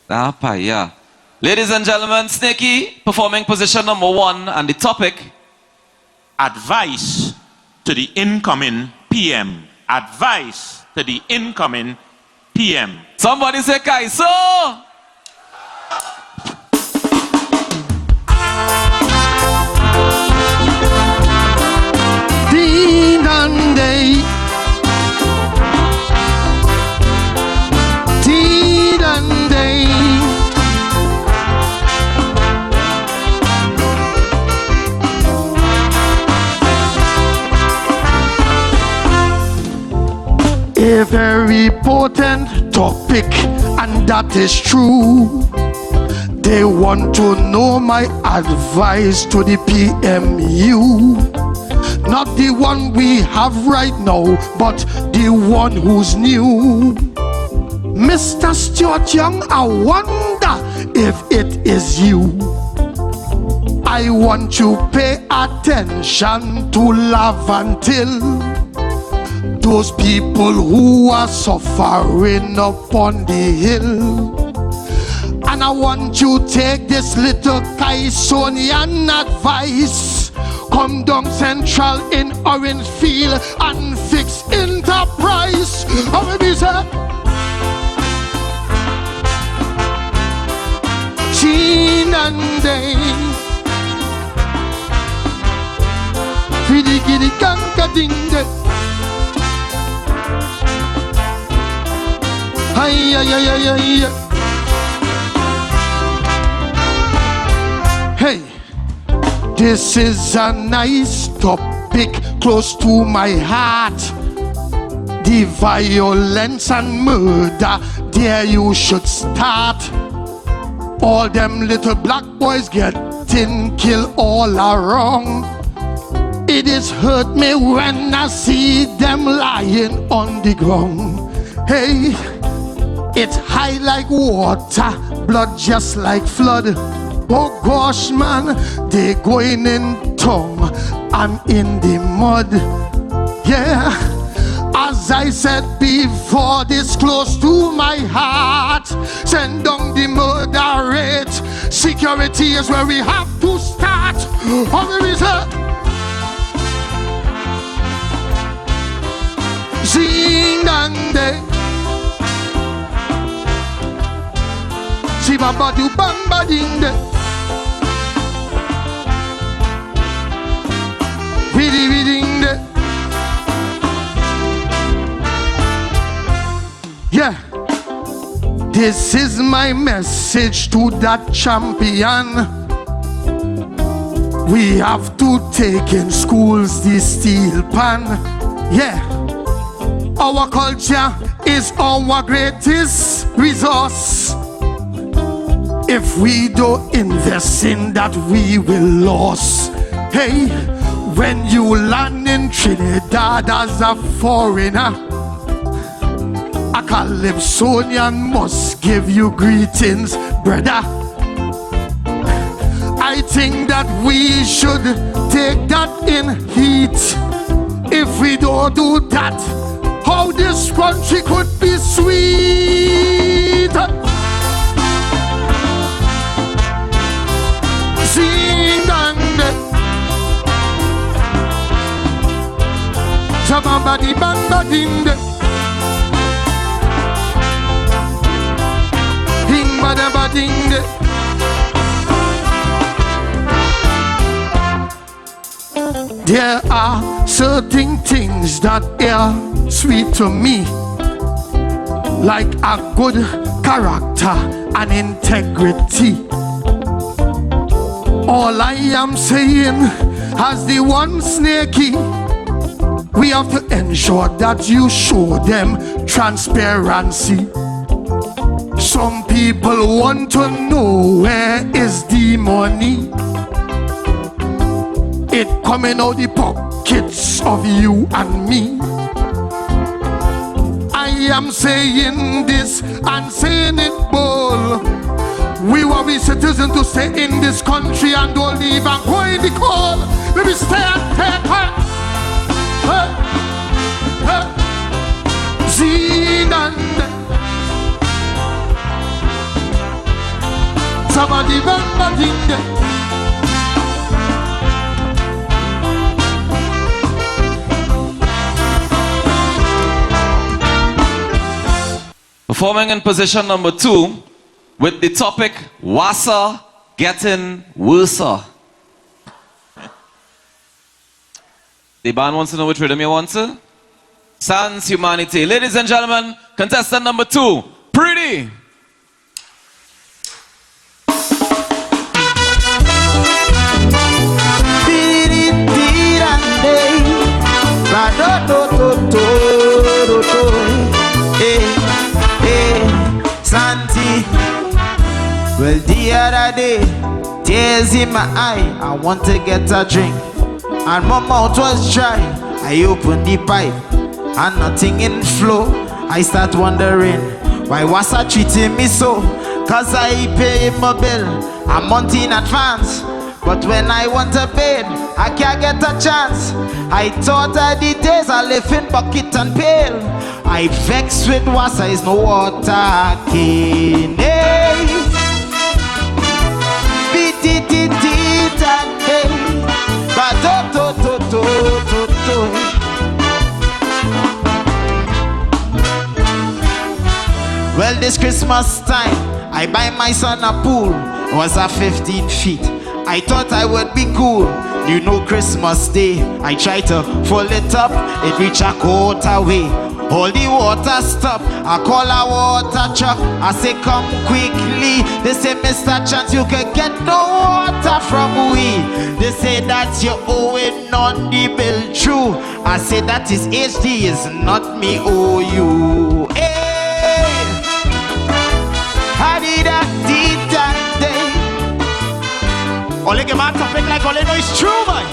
Yeah. Ladies and gentlemen, Snakey performing position number 1 and the topic. Advice to the incoming PM. Advice to the incoming PM. Somebody say Kaiso! Ding and day. Ding and day. A very potent topic, and that is true. They want to know my advice to the PMU. Not the one we have right now, but the one who's new. Mr. Stuart Young, I wonder if it is you. I want you to pay attention to Lavantil. Those people who are suffering up on the hill. And I want you to take this little Kaisonian advice. Come down central in Orange Field and fix enterprise. How maybe say? Chin and day. Fidi gidi ganka ding de. Ay ay ay ay ay. Hey, this is a nice topic close to my heart. The violence and murder, there you should start. All them little black boys getting killed all around. It is hurt me when I see them lying on the ground. Hey, it's high like water, blood just like flood. Oh gosh man, they going in tongue and in the mud. Yeah, as I said before, this close to my heart. Send down the murder rate. Security is where we have to start. How many is it? Zing and day. See baba do bamba ding de. Vidi viding de. Yeah, this is my message to that champion. We have to take in schools the steel pan. Yeah, our culture is our greatest resource. If we don't invest in that, we will lose. Hey, when you land in Trinidad as a foreigner, a Calypsonian must give you greetings, brother. I think that we should take that in heat. If we don't do that, how this country could be sweet. Sing and somebody bamba ding de. Hing badaba ding de. There are certain things that are sweet to me, like a good character and integrity. All I am saying, as the one Snakey, we have to ensure that you show them transparency. Some people want to know where is the money. It coming out the pockets of you and me. I am saying this and saying it bold. We were we citizens to stay in this country and don't leave and go in the cold. Maybe stay and take her. Somebody remember thing there. Performing in position number 2 with the topic Wassa getting worser. The band wants to know which rhythm you want to. Sans Humanity. Ladies and gentlemen, contestant number 2, Pretty. Santi, well the other day, tears in my eye, I want to get a drink, and my mouth was dry. I opened the pipe, and nothing in flow. I start wondering, why was I treating me so? Cause I pay my bill a month in advance, but when I want a bed, I can't get a chance. I thought of the days I live in bucket and pail. I vex with Wassa is no water king. Hey, well, this Christmas time, I buy my son a pool. It was a 15 feet. I thought I would be cool. You know Christmas Day, I try to pull it up, it reach a quarter way. All the water stop, I call a water truck, I say come quickly. They say Mr. Chance, you can get no water from we. They say that you're owing on the bill, true. I say that is HD, is not me owe you. Hey, how did I did that day? Only get my topic like all I know is true, man.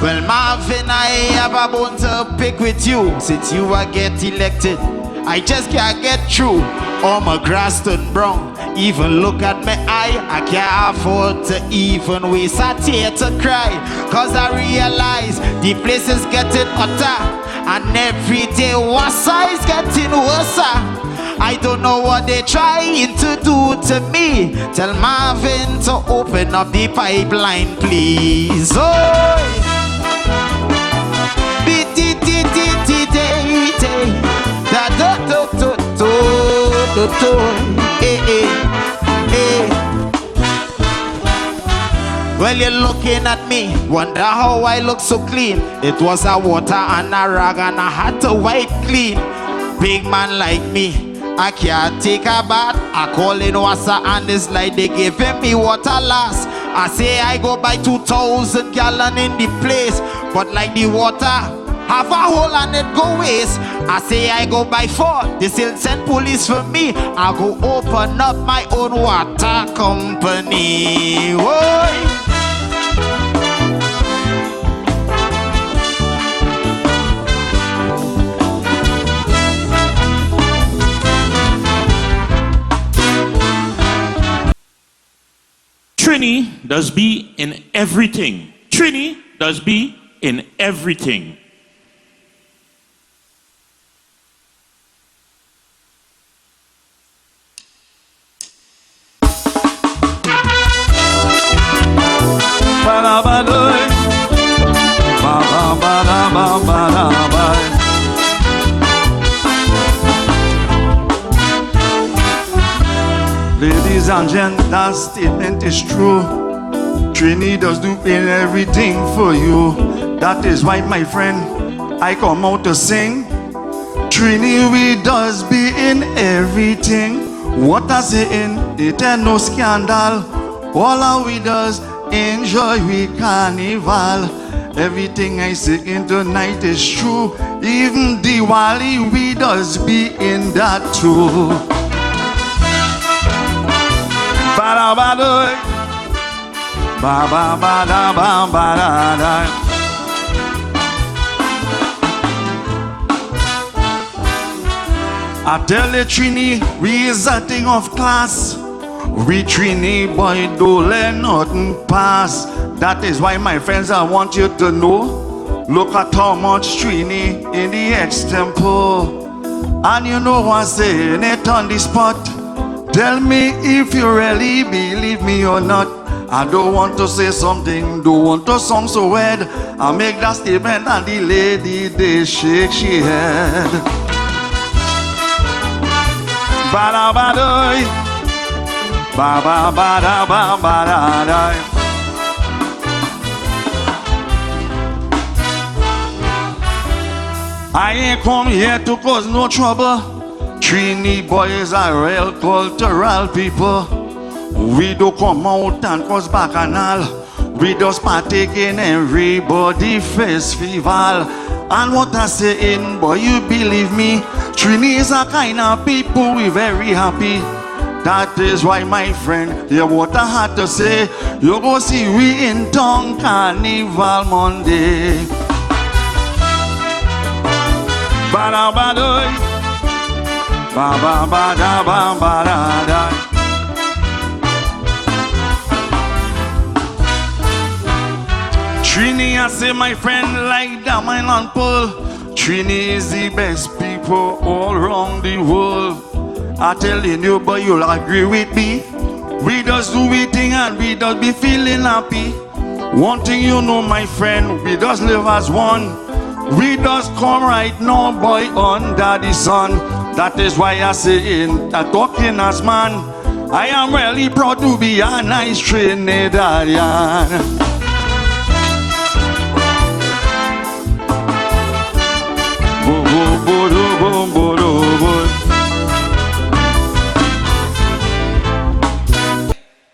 Well, Marvin, I have a bone to pick with you. Since you are get elected, I just can't get through. All my grass turn brown. Even look at my eye, I can't afford to even waste a tear to cry. Cause I realize the place is getting hotter, and every day Wassa is getting worse. I don't know what they're trying to do to me. Tell Marvin to open up the pipeline, please. Oh, well, you're looking at me, wonder how I look so clean. It was a water and a rag and I had to wipe clean. Big man like me, I can't take a bath. I call in Wassa and it's like they giving me water last. I say I go buy 2,000 gallon in the place, but like the water have a hole and it go waste. I say I go buy 4, they still send police for me. I go open up my own water company. Whoa. Trini does be in everything. Trini does be in everything. Ladies and gentlemen, that statement is true. Trini does do in everything for you. That is why, my friend, I come out to sing. Trini, we does be in everything. What I say in, it ain't no scandal. All we does enjoy we carnival. Everything I sing tonight is true. Even Diwali, we does be in that too. I tell you, Trini, we is a thing of class. We Trini boy don't let nothing pass. That is why, my friends, I want you to know. Look at how much Trini in the Extempo. And you know I'm saying it on the spot. Tell me if you really believe me or not. I don't want to say something, don't want to sound so weird. I make that statement and the lady, they shake she head. Ba-da-ba-doy, ba-ba-ba-da-ba-ba-da-doy. I ain't come here to cause no trouble. Trini boys are real cultural people. We don't come out and cause bacchanal. We just partake in everybody festival. And what I say in, boy, you believe me, Trini is a kind of people we very happy. That is why, my friend, hear what I had to say. You go see we in town Carnival Monday. Ba-da-ba-doy, ba-ba-ba-da-ba-ba-da-da. Trini, I say, my friend, like diamond and pearl. Trini is the best people all around the world. I telling you, but you'll agree with me. We just do we thing and we just be feeling happy. One thing you know, my friend, we just live as one. We just come right now, boy, under the sun. That is why I say in that talking as man, I am really proud to be a nice Trinidadian.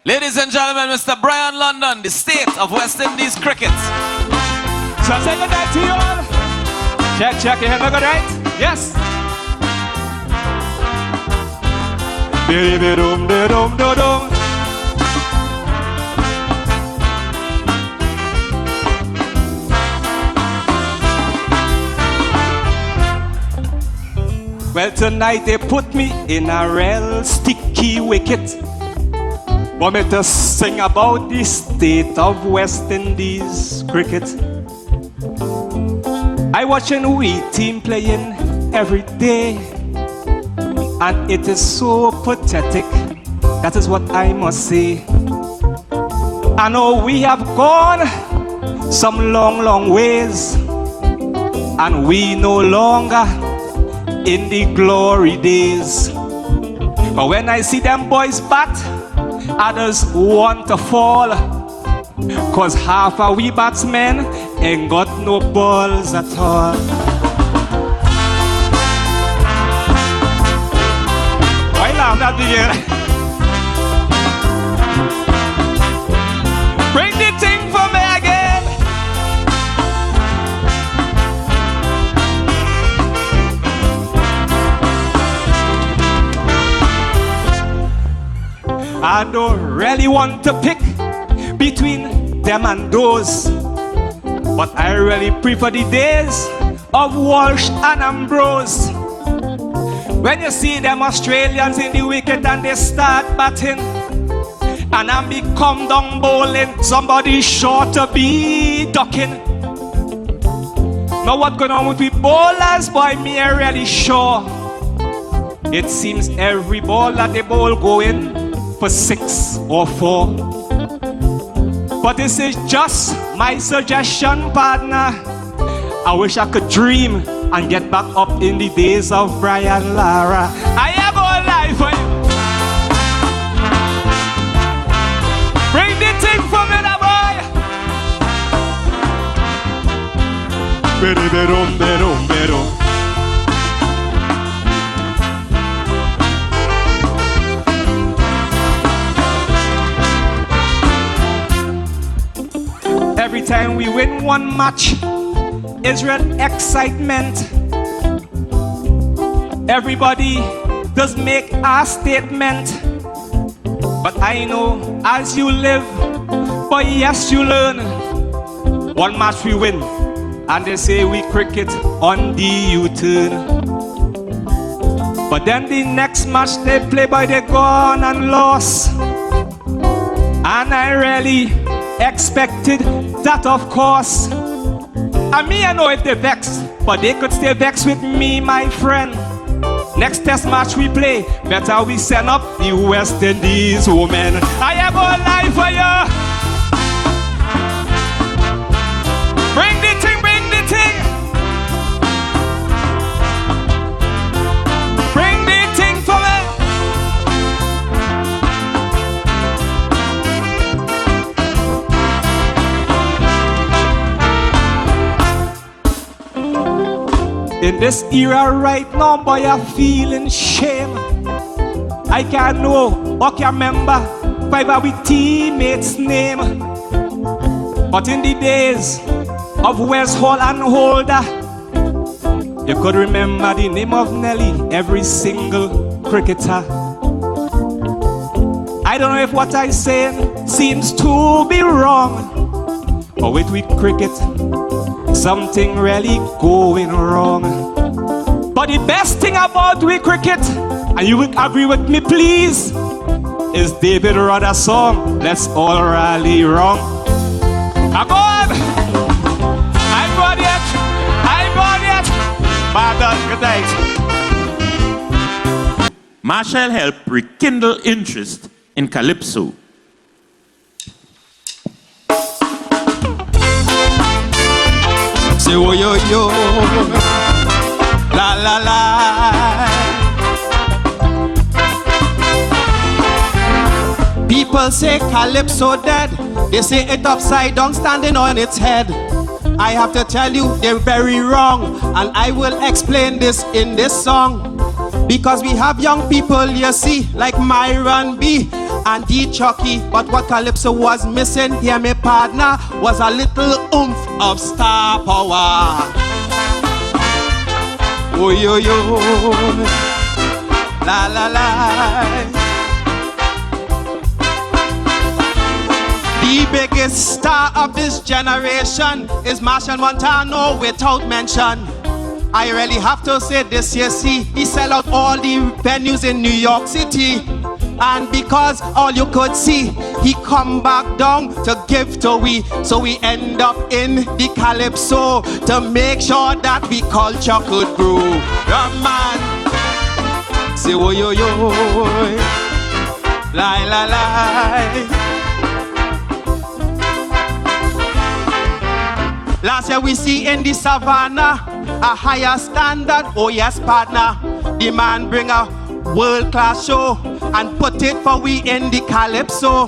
Ladies and gentlemen, Mr. Brian London, the state of West Indies cricket. So say good night to you all. Check, you have a good night? Yes. Biddy-bidum-didum-dum-dum. Well, tonight they put me in a real sticky wicket. Want me to sing about the state of West Indies cricket. I watching we team playing every day, and it is so pathetic. That is what I must say. I know we have gone some long ways, and we no longer in the glory days. But when I see them boys bat, others want to fall, cause half of we batsmen ain't got no balls at all. Why laugh at the air? Bring the thing for me again. I don't really want to pick between them and those, but I really prefer the days of Walsh and Ambrose. When you see them Australians in the wicket and they start batting, and I become down bowling, somebody sure to be ducking. Now what going on with the bowlers, boy, me I really sure. It seems every ball that they bowl going for 6 or 4. But this is just my suggestion, partner. I wish I could dream and get back up in the days of Brian Lara. I have all life for you. Bring the thing for me, now, boy. Bedum. Every time we win one match, it's real excitement. Everybody does make a statement. But I know as you live, but yes you learn. One match we win, and they say we cricket on the U-turn. But then the next match they play by they gone and lost. And I really expected that, of course. And me, I know if they vex, but they could stay vexed with me, my friend. Next test match we play, better we send up the West Indies women. I am all life for you. Bring the thing, bring the thing. Bring the thing for me. In this era right now, boy, I'm feeling shame. I can't know or can remember five of we teammates' name. But in the days of West Hall and Holder, you could remember the name of Nelly, every single cricketer. I don't know if what I'm saying seems to be wrong, but with we cricket, something really going wrong. But the best thing about we cricket, and you will agree with me please, is David Rudder's song, Let's All Rally Wrong. I'm on! I'm on yet! I'm on yet! Madam, good night. Marshall helped rekindle interest in Calypso. Say oh yo yo, la la la. People say Calypso dead. They say it upside down, standing on its head. I have to tell you, they're very wrong, and I will explain this in this song. Because we have young people, you see, like Myron B and D Chucky. But what Calypso was missing, here my partner, was a little oomph of star power. Oh yo yo, la la la. The biggest star of this generation is Marshall Montano without mention. I really have to say this, you see, he sell out all the venues in New York City. And because all you could see, he come back down to give to we. So we end up in the Calypso to make sure that we culture could grow. Yeah, man. Say oh yo yo, la la la. Last year we see in the savannah a higher standard, oh yes partner. The man bring a world-class show and put it for we in the Calypso.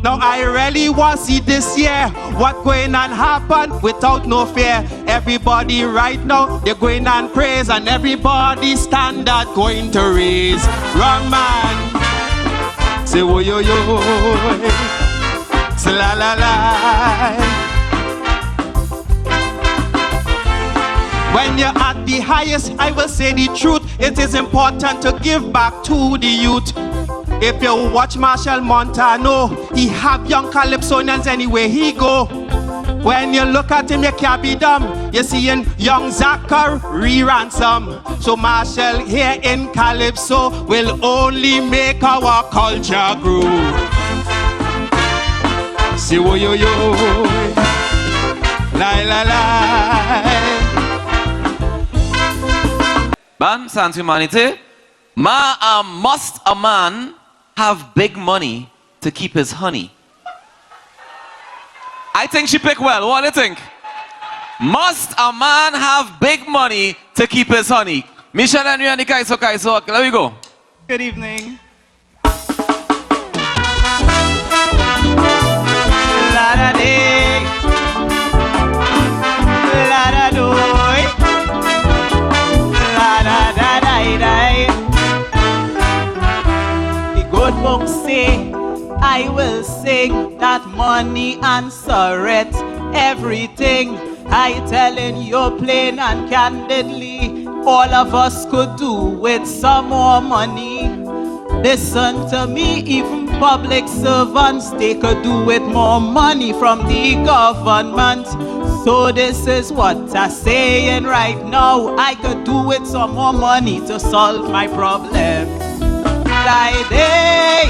Now I really want to see this year what going on happen without no fear. Everybody right now, they're going on praise and everybody standard going to raise. Wrong man. Say oh yo yo, say la la la. When you're at the highest, I will say the truth. It is important to give back to the youth. If you watch Marshall Montano, he have young Calypsonians anywhere he go. When you look at him, you can't be dumb. You're seeing young Zachary Ransom. So Marshall here in Calypso will only make our culture grow. See wo yo yo, la la la. Man, sans humanity. Must a man have big money to keep his honey? I think she picked well. What do you think? Must a man have big money to keep his honey? Michelle and you and the Kaiso. There we go. Good evening. La da day, la da doy, la da da die die. The good book say, I will sing that money answer it everything. I telling you plain and candidly, all of us could do with some more money. Listen to me, even public servants, they could do with more money from the government. So this is what I'm saying right now. I could do with some more money to solve my problem. Like day,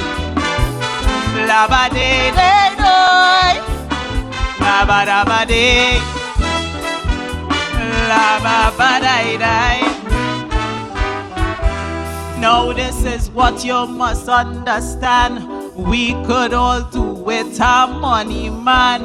la ba day day day, la ba da ba day, la ba ba day day. Now this is what you must understand. We could all do it, our money man.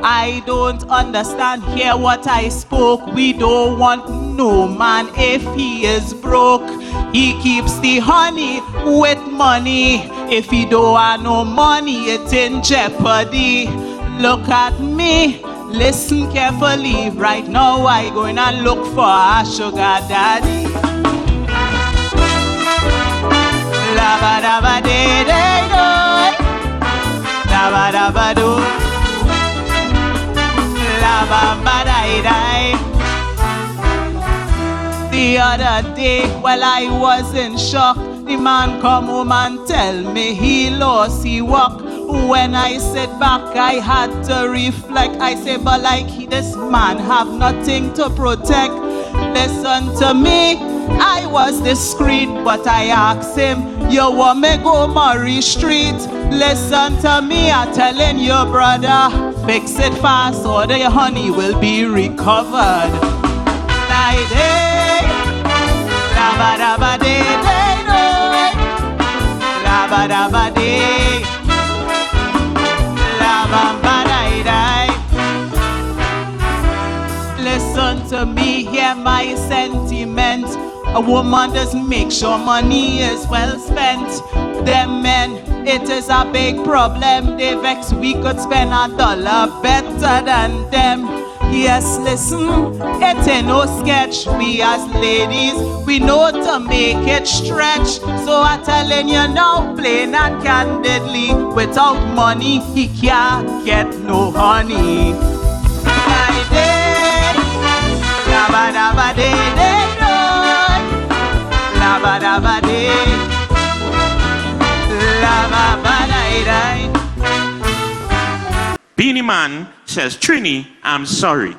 I don't understand, hear what I spoke. We don't want no man if he is broke. He keeps the honey with money. If he don't have no money, it's in jeopardy. Look at me, listen carefully. Right now I gonna look for a sugar daddy. Laba daba de de do, laba daba do, laba ba dai dai. The other day, while I was in shock, the man come home and tell me he lost his work. When I sit back, I had to reflect. I say, but like this man have nothing to protect. Listen to me, I was discreet, but I asked him, you want me go Murray Street? Listen to me, I'm telling you, brother, fix it fast or the honey will be recovered. Like day, laba daba day, day, day, laba daba day, laba ba day, day. Listen to me, hear my sentiment. A woman does make sure money is well spent. Them men, it is a big problem. They vex we could spend $1 better than them. Yes, listen, it ain't no sketch. We as ladies, we know to make it stretch. So I'm telling you now, plain and candidly, without money, he can't get no honey. Laba daba day, day, laba daba day, laba ba day, day. Beanie Man says, Trini, I'm sorry.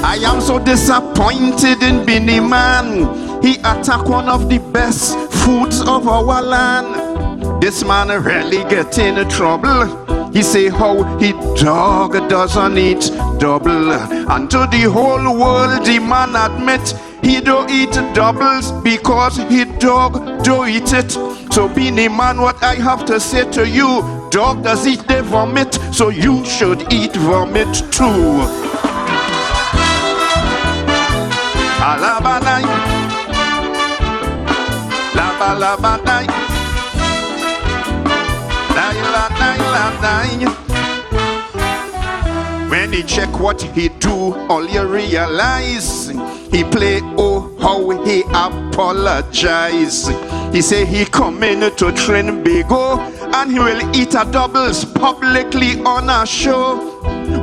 I am so disappointed in Beanie Man. He attacked one of the best foods of our land. This man really get in trouble. He say how he dog doesn't eat double. And to the whole world the man admit he don't eat doubles because he dog don't eat it. So Beanie Man, what I have to say to you, dog does eat the vomit, so you should eat vomit too. Alabanai, labalabanai, laila. When he check what he do, all you realize he play oh how he apologize. He say he come in to Trinidad and he will eat a doubles publicly on a show.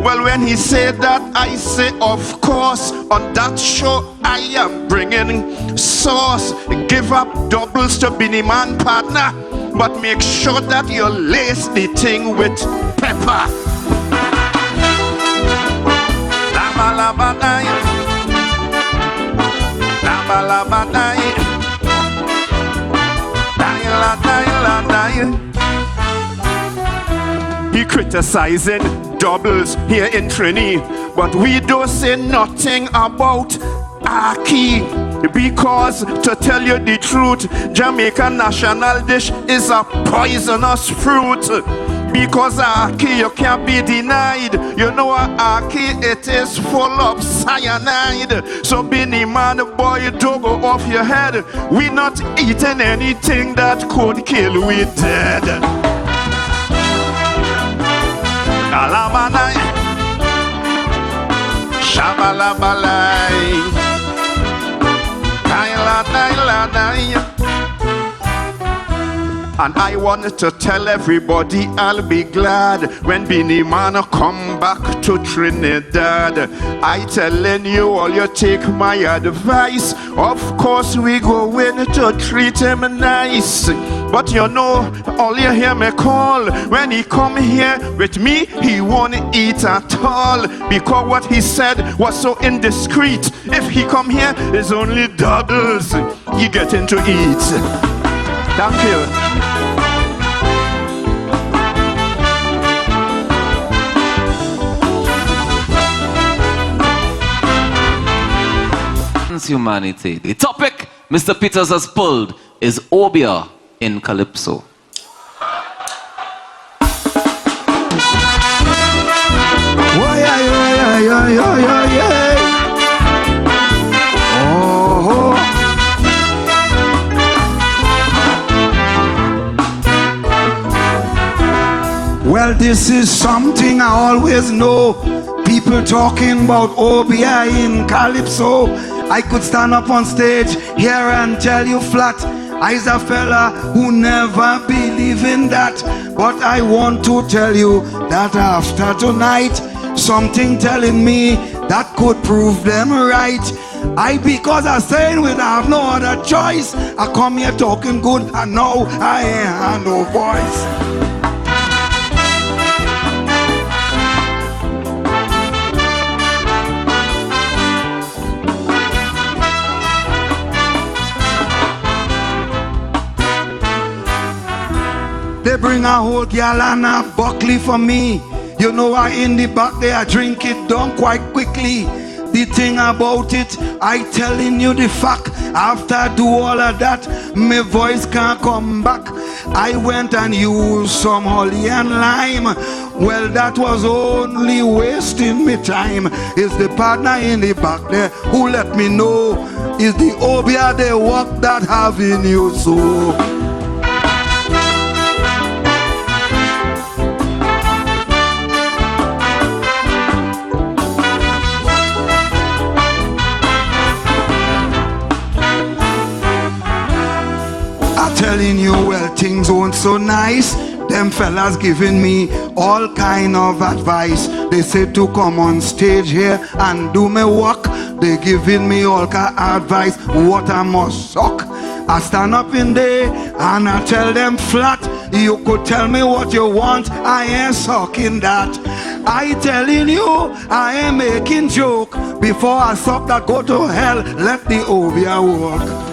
Well, when he said that, I say, of course, on that show I am bringing sauce. Give up doubles to Beanie Man partner, but make sure that you lace the thing with pepper. Laba laba dai, laba laba dai, dai la dai la dai. He criticizing doubles here in Trini, but we don't say nothing about Aki, because to tell you the truth, Jamaican national dish is a poisonous fruit. Because Aki, you can't be denied. You know Aki, it is full of cyanide. So Beanie Man, boy, don't go off your head. We not eating anything that could kill we dead. Alabanai, Shabalabalai, Kaila Daila Dai. And I want to tell everybody I'll be glad when Beanie Man come back to Trinidad. I telling you all, you take my advice. Of course we go in to treat him nice. But you know, all you hear me call. When he come here with me, he won't eat at all. Because what he said was so indiscreet. If he come here, it's only doubles you getting to eat. Thank you. Humanity. The topic Mr. Peters has pulled is Obeah in Calypso. Well, this is something I always know. People talking about Obeah in Calypso. I could stand up on stage here and tell you flat, I's a fella who never believe in that. But I want to tell you that after tonight, something telling me that could prove them right. Because I saying we have no other choice. I come here talking good and now I ain't have no voice. They bring a whole gal and a buckley for me. You know I in the back there, I drink it down quite quickly. The thing about it, I telling you the fact. After I do all of that, my voice can't come back. I went and used some holly and lime. Well, that was only wasting me time. It's the partner in the back there who let me know. It's the Obeah they work that having you so. Telling you, well, things weren't so nice. Them fellas giving me all kind of advice. They said to come on stage here and do me work. They giving me all kind of advice what I must suck. I stand up in there and I tell them flat, you could tell me what you want, I ain't sucking that. I telling you, I ain't making joke. Before I suck that go to hell, let the Obeah work.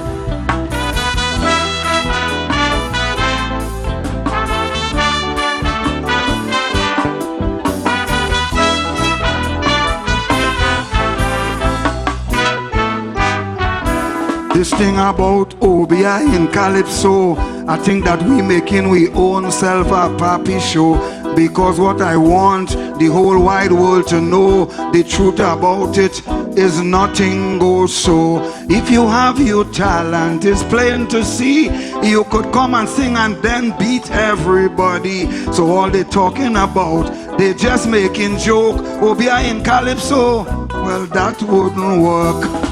This thing about Obeah in Calypso, I think that we making we own self a papi show. Because what I want the whole wide world to know, the truth about it is nothing goes so. If you have your talent, it's plain to see. You could come and sing and then beat everybody. So all they talking about, they just making joke. Obeah in Calypso, well that wouldn't work.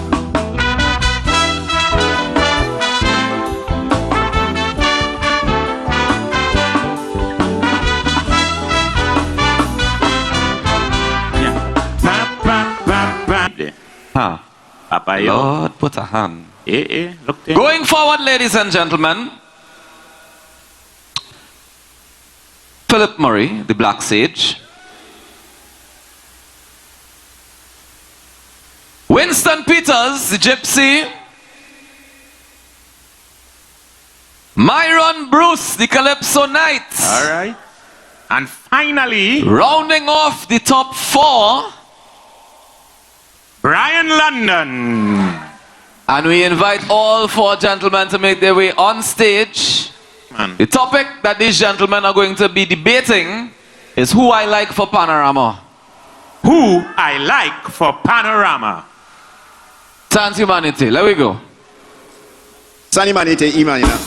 Papa, Lord, put a hand. Look there. Going forward, ladies and gentlemen, Philip Murray, the Black Sage. Winston Peters, the Gypsy. Myron Bruce, the Calypso Knight. All right. And finally, rounding off the top four, Brian London. And we invite all four gentlemen to make their way on stage. Man. The topic that these gentlemen are going to be debating is who I like for Panorama. Who I like for Panorama. Sans Humanity, let we go. Sans Humanity, Imanina.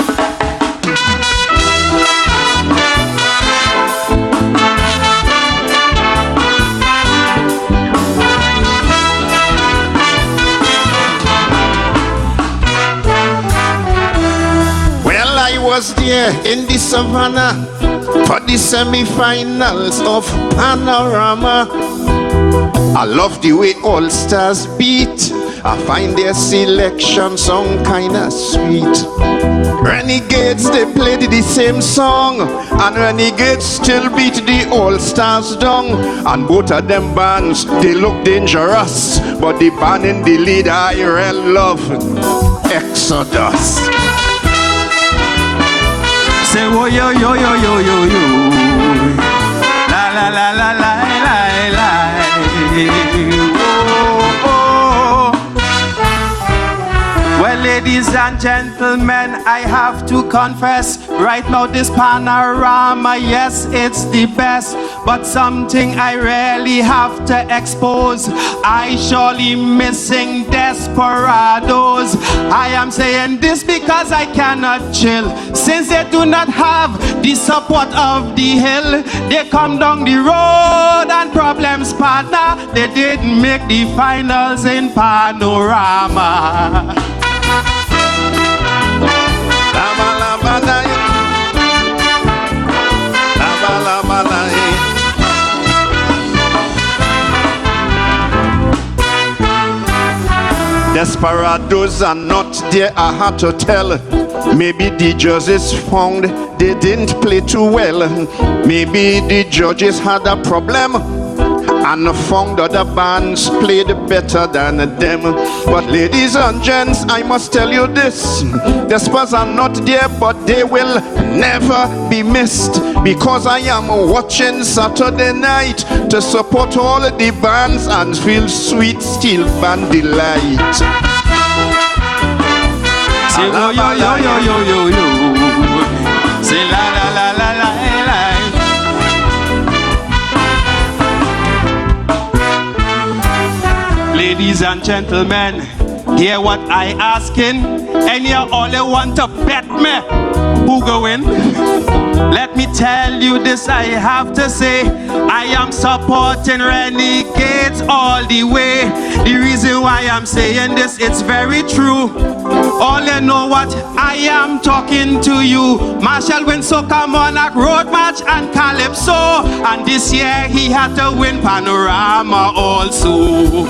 Was there in the savannah for the semi-finals of Panorama. I love the way all stars beat I find their selection song kinda sweet. Renegades, they played the same song, and Renegades still beat the All Stars down. And both of them bands, they look dangerous, but the band in the lead I really love, Exodus. Say wo yo yo yo yo yo yo, la la la la la la la, oh, oh. Well, ladies and gentlemen, I have to confess, right now this Panorama, yes, it's the best, but something I really have to expose. I surely missing desperados. I am saying this because I cannot chill, since they do not have the support of the hill. They come down the road and problems partner. They didn't make the finals in Panorama. Desperados are not there, I had to tell. Maybe the judges found they didn't play too well. Maybe the judges had a problem and found other bands played better than them. But ladies and gents, I must tell you this, the Spurs are not there, but they will never be missed, because I am watching Saturday night to support all the bands and feel sweet steel band delight. Say yo yo yo yo yo yo yo, say la la la la la la. Ladies and gentlemen, hear what I asking, and you all want to bet me who go win. Let me tell you this, I have to say, I am supporting Renegades all the way. The reason why I'm saying this, it's very true. All you know what I am talking to you. Marshall win Soca, Monarch, Road March and Calypso, and this year he had to win Panorama also.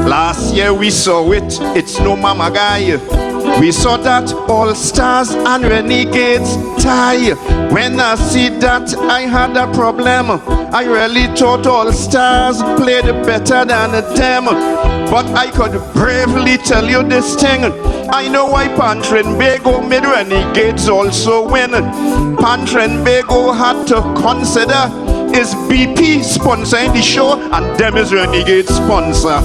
Last year we saw it, it's no mama guy. We saw that All Stars and Renegades tie. When I see that, I had a problem. I really thought All Stars played better than them. But I could bravely tell you this thing, I know why Trinidad made Renegades also win. Trinidad had to consider is BP sponsoring the show, and them is Renegade sponsor.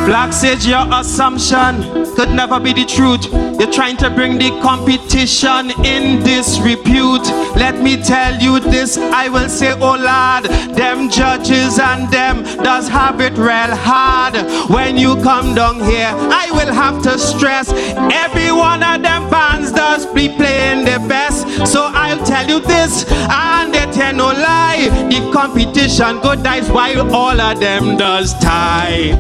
Black said your assumption could never be the truth. You're trying to bring the competition in disrepute. Let me tell you this, I will say, oh Lord, them judges and them does have it real hard. When you come down here, I will have to stress, every one of them bands does be playing the best. So I'll tell you this, and they tell no lie, the competition good dies while all of them does tie.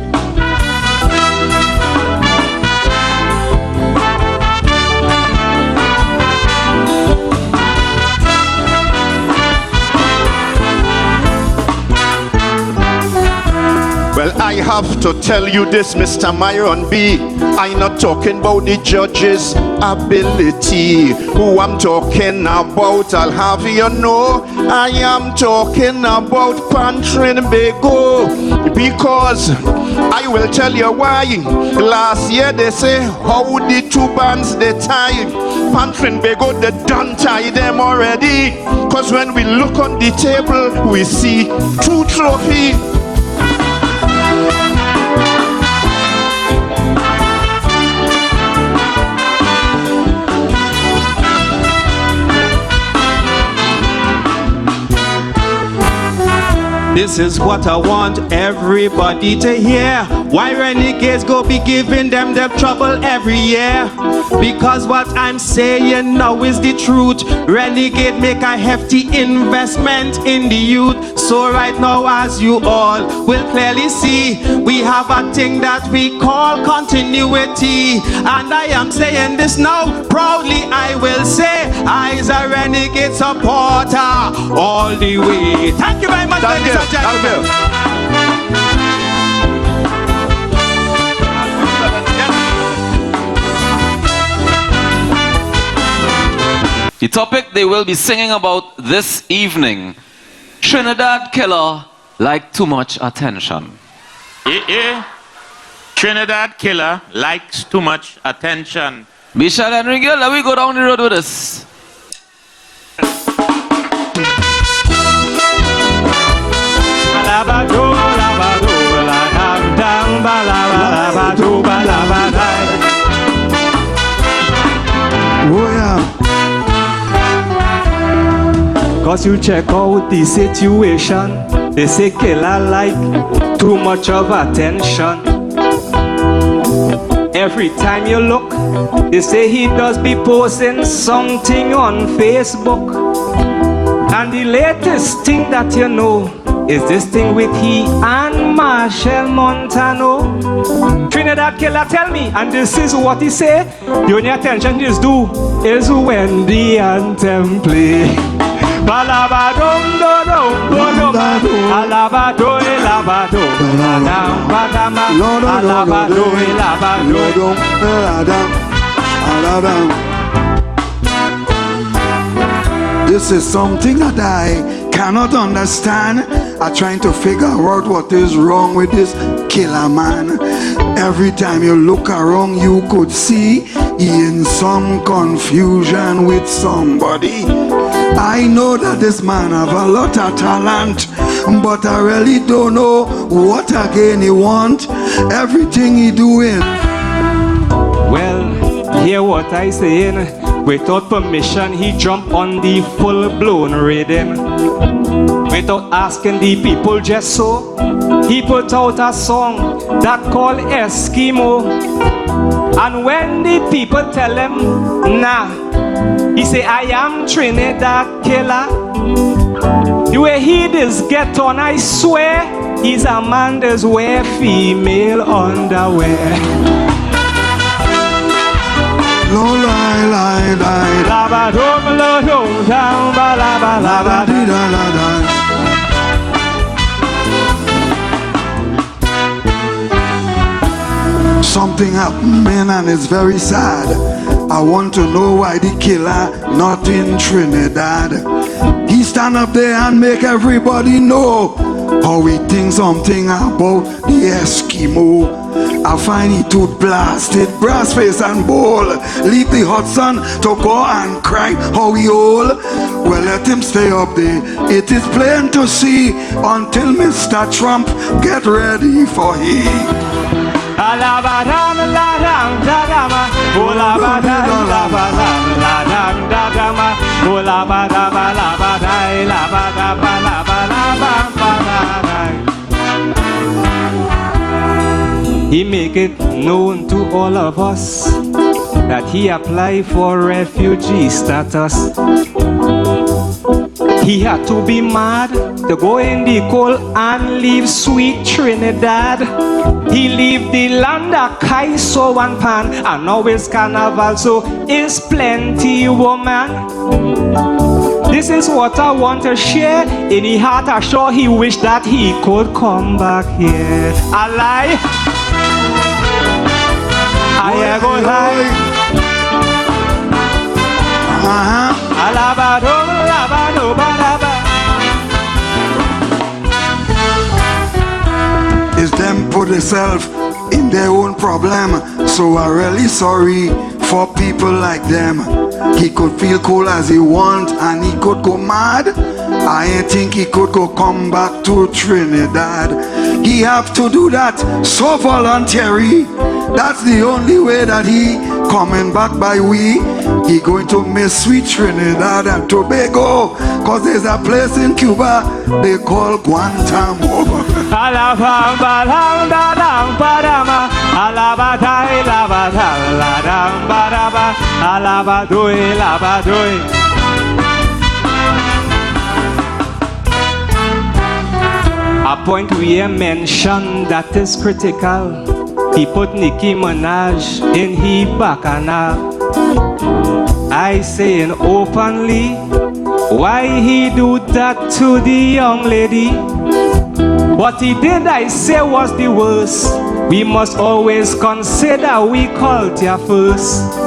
Well, I have to tell you this, Mr. Myron B. I'm not talking about the judge's ability. Who I'm talking about, I'll have you know, I am talking about Trinidad. Because I will tell you why. Last year they say how the two bands they tie. Trinidad, they done tie them already. Cause when we look on the table, we see two trophies. This is what I want everybody to hear. Why renegades go be giving them the trouble every year? Because what I'm saying now is the truth. Renegade make a hefty investment in the youth. So right now, as you all will clearly see, we have a thing that we call continuity. And I am saying this now, proudly I will say, I's a renegade supporter all the way. Thank you very much, ladies and gentlemen. The topic they will be singing about this evening: Trinidad killer like too much attention. Trinidad killer likes too much attention. Bishal and Ringel, let we go down the road with us. Oh yeah. Cause you check out the situation. They say killer like too much of attention. Every time you look, they say he does be posting something on Facebook. And the latest thing that you know is this thing with he and Marshall Montano. Trinidad killer tell me, and this is what he say. The only attention is due is when the anthem play. Balabadom do do do alabado elabado adam badama alabado elabado aladam. This is something that I cannot understand. I'm trying to figure out what is wrong with this killer man. Every time you look around, you could see he in some confusion with somebody. I know that this man have a lot of talent, but I really don't know what again he want. Everything he doing. Well, hear what I saying. Without permission, he jump on the full-blown rhythm. Without asking the people just so, he put out a song that called Eskimo. And when the people tell him, nah, he say, I am Trinidad killer. The way he does get on, I swear, he's a man that's wear female underwear. Lo lie lie lie. Laba dum lo dum down ba laba laba di da la da. Something happened and it's very sad. I want to know why the killer not in Trinidad. He stand up there and make everybody know how he thinks something about the Eskimo. I find he tooth blasted, brass face and bowl. Leave the hot sun to go and cry how he old. Well, let him stay up there. It is plain to see until Mr. Trump get ready for he. He make it known to all of us that he apply for refugee status. He had to be mad to go in the cold and leave sweet Trinidad. He leave the land of Kaiso and Pan, and now it's Carnival, so it's plenty woman. This is what I want to share. In his heart, I'm sure he wish that he could come back here. I lie. I go lie. Alabado, alabado, balaba. Is them put themselves in their own problem. So I'm really sorry for people like them. He could feel cool as he want and he could go mad. I ain't think he could go come back to Trinidad. He have to do that so voluntary. That's the only way that he coming back by we. He going to miss sweet Trinidad and Tobago, cause there's a place in Cuba they call Guantanamo. A point we mentioned that is critical. He put Nicki Minaj in he bacchanal. I saying openly, why he do that to the young lady? What he did, I say, was the worst. We must always consider we culture first.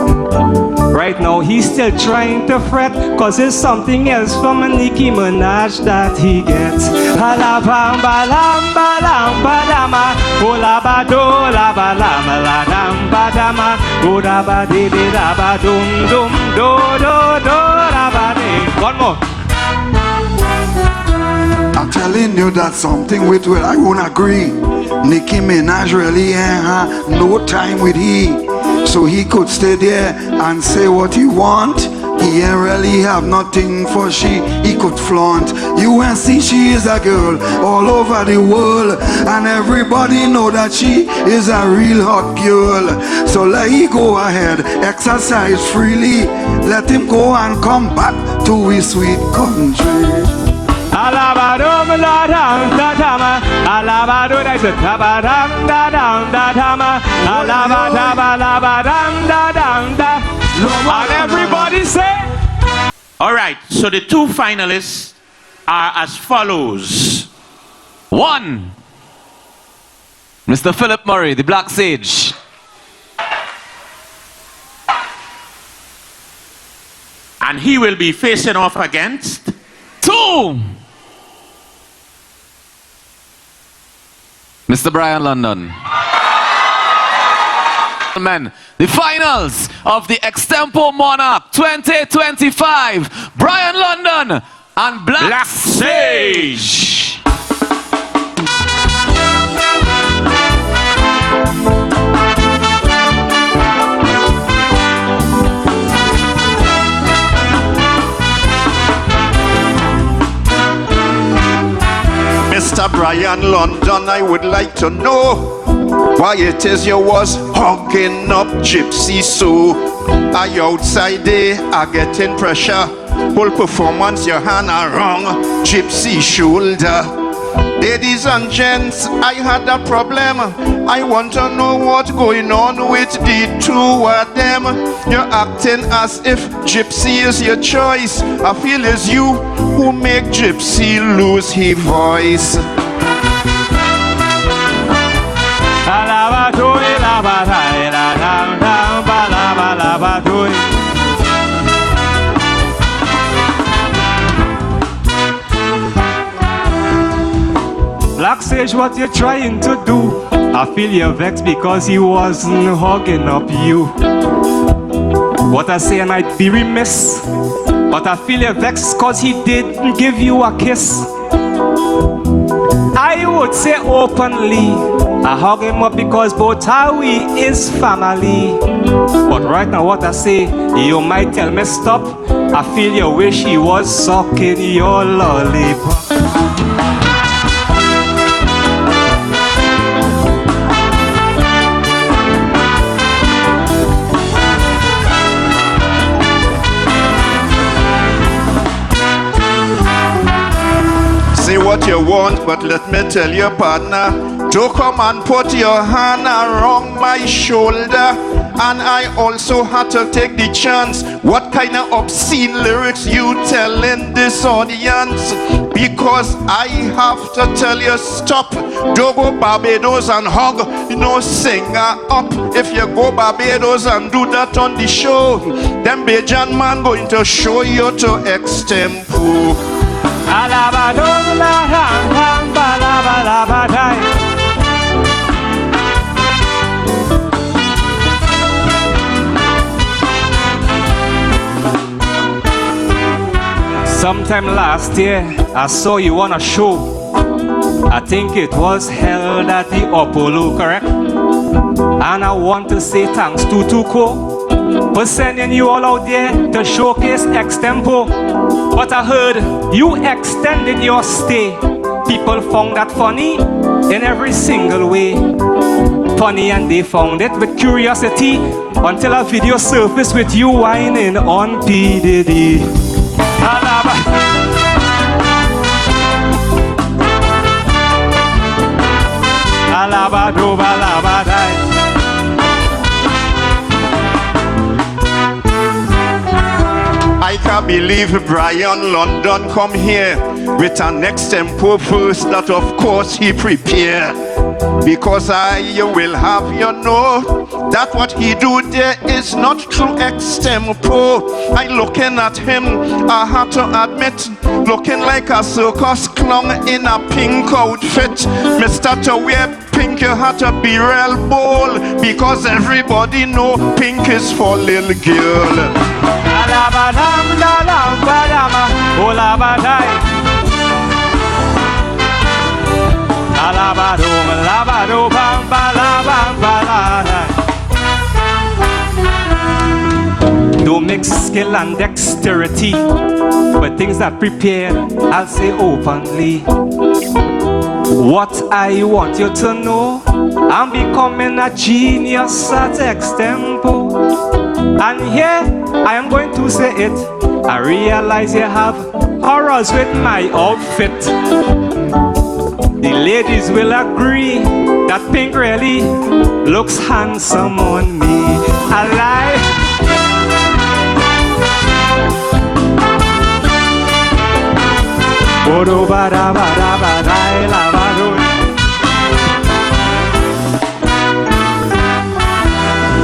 Right now he's still trying to fret, cause it's something else from a Nicki Minaj that he gets. Alabama, lamba, lamba, dama, olabado, laba, lama, la, damba, dama, odaba, di, di, daba, dum, dum, do, do, do, daba, di. One more. I'm telling you that's something with what I won't agree. Nicki Minaj really ain't had no time with he. So he could stay there and say what he want. He ain't really have nothing for she. He could flaunt. You and see she is a girl all over the world, and everybody know that she is a real hot girl. So let he go ahead, exercise freely. Let him go and come back to his sweet country. Alabado, la, dam, da, dama, alabado, that's a tabadam, da, dam, da, dama, alabada, alabadam, da, dam, da. And everybody say. All right, so the two finalists are as follows. 1. Mr. Philip Murray, the Black Sage. And he will be facing off against 2. Mr. Brian London. Men, the finals of the Extempo Monarch 2025. Brian London and Black Sage. Mr. Brian London, I would like to know why it is you was hugging up Gypsy so. Are you outside there, are getting pressure? Whole performance, your hand around Gypsy shoulder. Ladies and gents, I had a problem. I want to know what's going on with the two of them. You're acting as if Gypsy is your choice. I feel it's you who make Gypsy lose his voice. Black Sage, what you trying to do? I feel you're vexed because he wasn't hugging up you. What I say I might be remiss, but I feel you're vexed because he didn't give you a kiss. I would say openly, I hug him up because both how we is family. But right now what I say, you might tell me stop. I feel you wish he was sucking your lollipop. Say what you want, but let me tell your partner, don't come and put your hand around my shoulder. And I also had to take the chance. What kind of obscene lyrics you telling this audience? Because I have to tell you stop. Don't go Barbados and hug, you know, singer up. If you go Barbados and do that on the show, then Bajan man going to show you to Extempo. Sometime last year, I saw you on a show. I think it was held at the Apollo, correct? And I want to say thanks to Tuko for sending you all out there to showcase Extempo. But I heard you extended your stay. People found that funny in every single way. Funny, and they found it with curiosity until a video surfaced with you whining on P. Diddy. Alabado, balabadai. I can't believe Brian London come here with an Extempo verse that of course he prepared. Because I will have you know that what he do there is not true Extempo. I looking at him, I have to admit, looking like a circus clown in a pink outfit. Mr. to wear pink, you have to be real bold, because everybody know pink is for little girl. Alabadam, dalam, badama, olabadai. Alabado, malabado, bam, balabam, baladai. Don't mix skill and dexterity, but things that prepared, I'll say openly. What I want you to know, I'm becoming a genius at Extempo. And here I am going to say it. I realize you have horrors with my outfit. The ladies will agree that pink really looks handsome on me. Alive. Bodo bada bada bada lavado.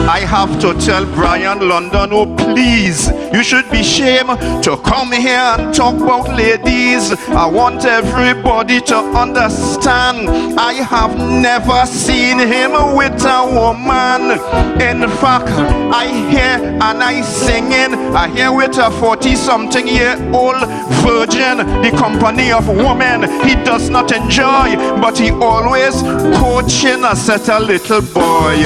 I have to tell Brian London, oh please, you should be ashamed to come here and talk about ladies. I want everybody to understand, I have never seen him with a woman. In fact, I hear and I singing, I hear with a 40-something-year-old virgin, the company of women he does not enjoy, but he always coaching a set a little boy.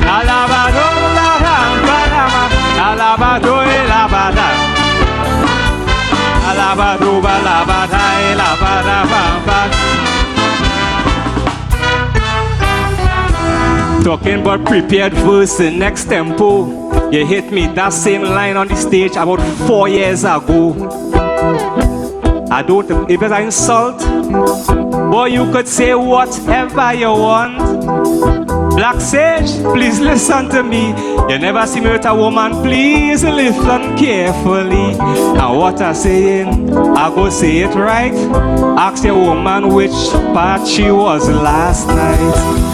Alabado, balama, alabado, elabada. Alabado, balabada, elabada, bamba. Talking about prepared verse in Extempo, you hit me that same line on the stage about 4 years ago. I don't, if it's an insult, boy, you could say whatever you want. Black Sage, please listen to me. You never see me with a woman, please listen carefully. Now what I'm saying, I go say it right. Ask your woman which part she was last night.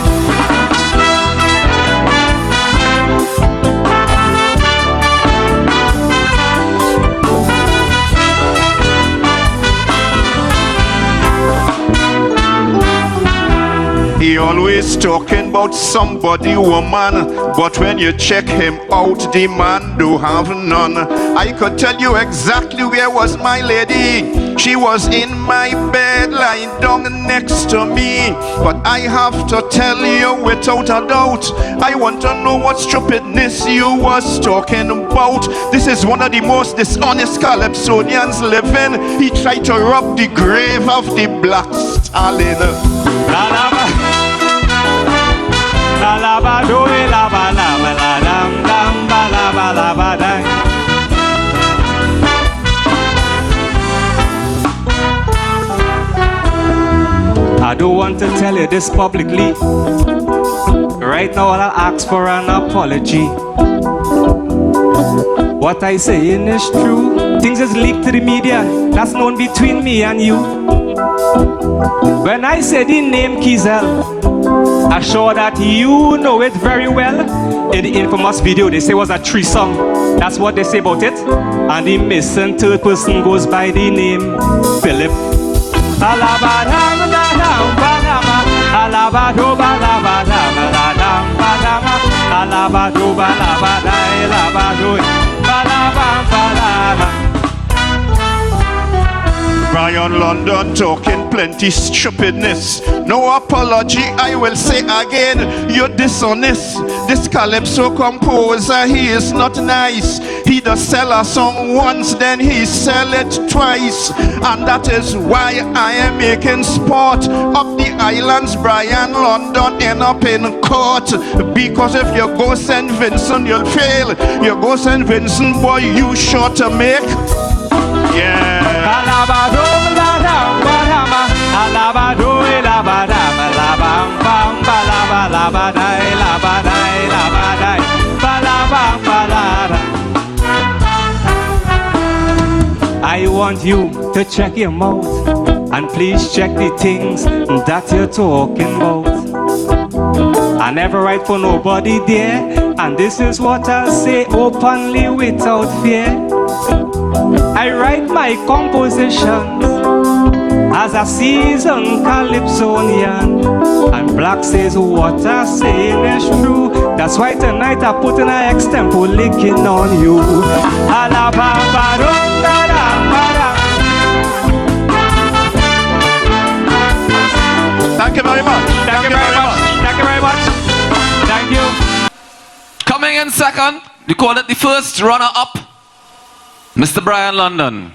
He always talking about somebody woman, but when you check him out, the man do have none. I could tell you exactly where was my lady. She was in my bed, lying down next to me. But I have to tell you without a doubt, I want to know what stupidness you was talking about. This is one of the most dishonest Calypsonians living. He tried to rob the grave of the Black Stalin. Alabado, elabala, dam, dam, balabala, I don't want to tell you this publicly. Right now, I'll ask for an apology. What I saying is true. Things is leaked to the media. That's known between me and you. When I say the name Kizel, I'm sure that you know it very well. In the infamous video, they say it was a threesome. That's what they say about it. And the missing third person goes by the name Philip. Brian Brian London talking plenty stupidness. No apology, I will say again, you're dishonest. This Calypso composer, he is not nice. He does sell a song once, then he sell it twice. And that is why I am making sport. Up the islands, Brian London end up in court. Because if you go St. Vincent, you'll fail. You go St. Vincent, boy, you sure to make. Yeah. I want you to check your mouth and please check the things that you're talking about. I never write for nobody there, and this is what I'll say openly without fear. I write my compositions as a seasoned Calypsonian, and Black says what I say is true. That's why tonight I put in an extempo licking on you. Thank you very much. Thank you very much. Thank you very much. Thank you. Coming in second, we call it the first runner-up, Mr. Brian London.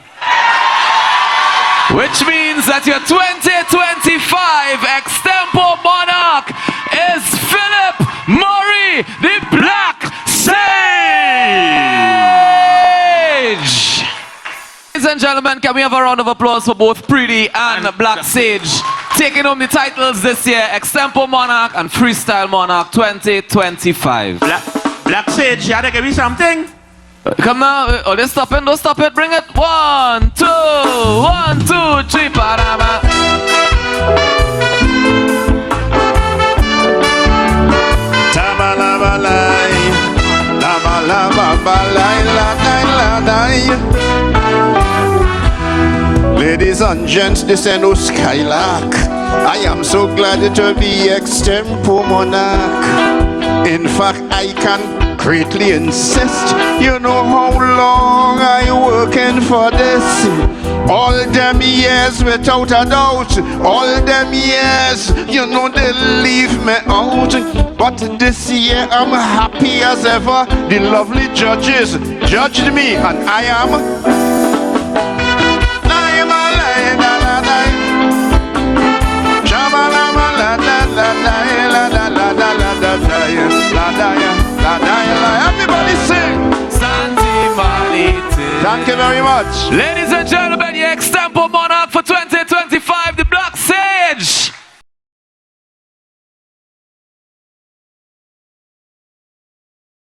Which means that your 2025 Extempo Monarch is Philip Murray, the Black Sage! Ladies and gentlemen, can we have a round of applause for both Pretty and Black Sage taking home the titles this year, Extempo Monarch and Freestyle Monarch 2025. Black Sage, you gotta give me something. Come now, oh, don't stop it, bring it. 1, 2, 1, 2, 3, Panorama. Ladies and gents, this ain't no skylark. I am so glad it will be Extempo Monarch. In fact, I can greatly insist. You know how long I working for this. All them years without a doubt. All them years, you know they leave me out. But this year I'm happy as ever. The lovely judges judged me, and I am. Everybody sing. Santi Malite. Thank you very much. Ladies and gentlemen, your Extempo